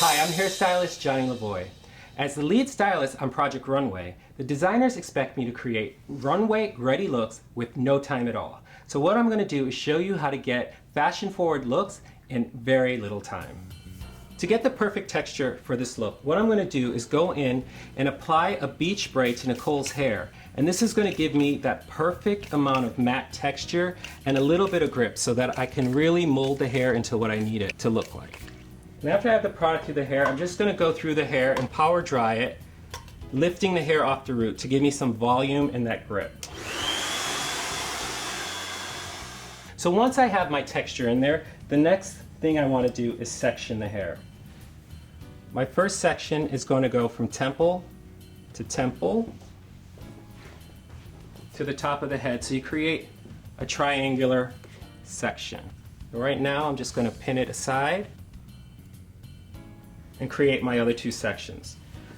Hi, I'm hairstylist Johnny Lavoy. As the lead stylist on Project Runway, the designers expect me to create runway-ready looks with no time at all. So what I'm going to do is show you how to get fashion-forward looks in very little time. To get the perfect texture for this look, what I'm going to do is go in and apply a beach braid to Nicole's hair. And this is going to give me that perfect amount of matte texture and a little bit of grip so that I can really mold the hair into what I need it to look like. And after I have the product through the hair, I'm just going to go through the hair and power dry it, lifting the hair off the root to give me some volume and that grip. So once I have my texture in there, the next thing I want to do is section the hair. My first section is going to go from temple to the top of the head, so you create a triangular section. Right now I'm just going to pin it aside and create my other two sections.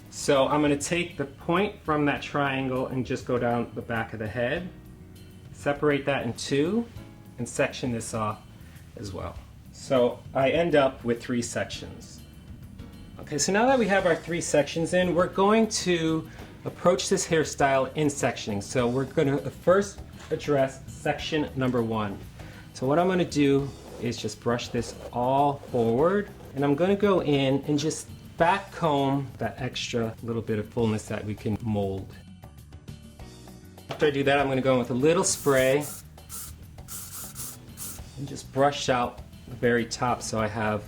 So I'm going to take the point from that triangle and just go down the back of the head, separate that in two, and section this off as well. So I end up with three sections. Okay, so now that we have our three sections in, we're going to approach this hairstyle in sectioning. So we're going to first address section number one. So what I'm going to do is just brush this all forward, and I'm going to go in and just back comb that extra little bit of fullness that we can mold. After I do that, I'm going to go in with a little spray and just brush out the very top so I have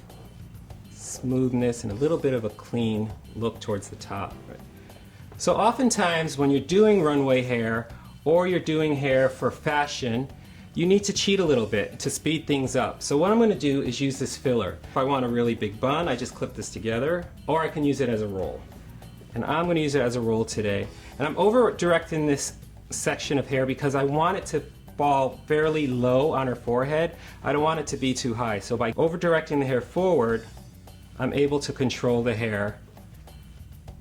smoothness and a little bit of a clean look towards the top. So oftentimes when you're doing runway hair or you're doing hair for fashion, you need to cheat a little bit to speed things up. So what I'm going to do is use this filler. If I want a really big bun, I just clip this together, or I can use it as a roll. And I'm going to use it as a roll today. And I'm over directing this section of hair because I want it to fall fairly low on her forehead. I don't want it to be too high. So by over directing the hair forward, I'm able to control the hair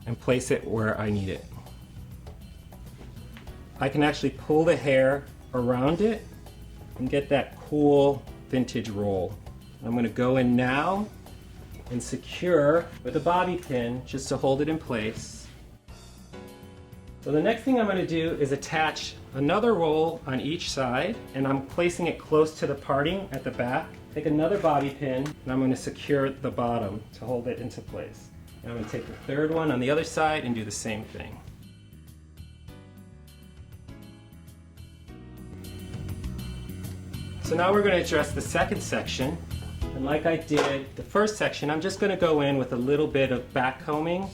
and place it where I need it. I can actually pull the hair around it and get that cool vintage roll. I'm going to go in now and secure with a bobby pin just to hold it in place. So the next thing I'm going to do is attach another roll on each side, and I'm placing it close to the parting at the back. Take another bobby pin and I'm going to secure the bottom to hold it into place. And I'm going to take the third one on the other side and do the same thing. So now we're going to address the second section, and like I did the first section, I'm just going to go in with a little bit of back combing.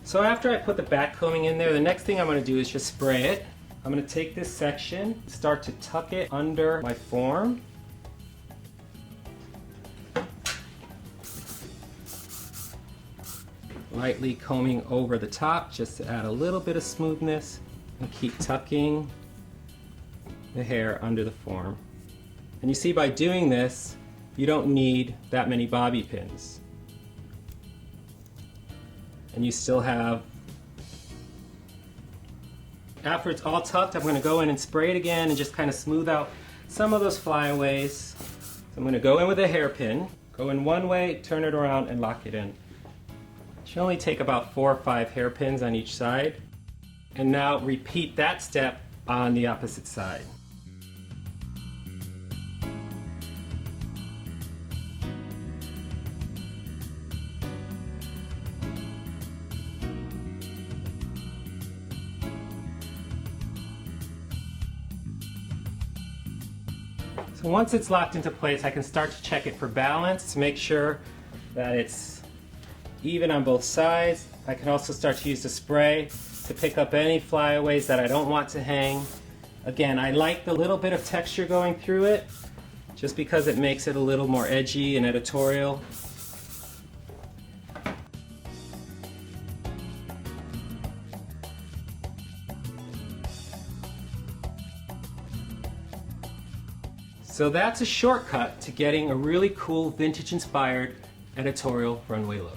So after I put the back combing in there, the next thing I'm going to do is just spray it. I'm going to take this section, start to tuck it under my form. Lightly combing over the top just to add a little bit of smoothness, and keep tucking the hair under the form. And you see, by doing this, you don't need that many bobby pins. And you still have, after it's all tucked, I'm going to go in and spray it again and just kind of smooth out some of those flyaways. So I'm going to go in with a hairpin, go in one way, turn it around, and lock it in. It should only take about 4 or 5 hairpins on each side. And now repeat that step on the opposite side. So once it's locked into place, I can start to check it for balance to make sure that it's even on both sides. I can also start to use the spray to pick up any flyaways that I don't want to hang. Again, I like the little bit of texture going through it just because it makes it a little more edgy and editorial. So that's a shortcut to getting a really cool vintage-inspired editorial runway look.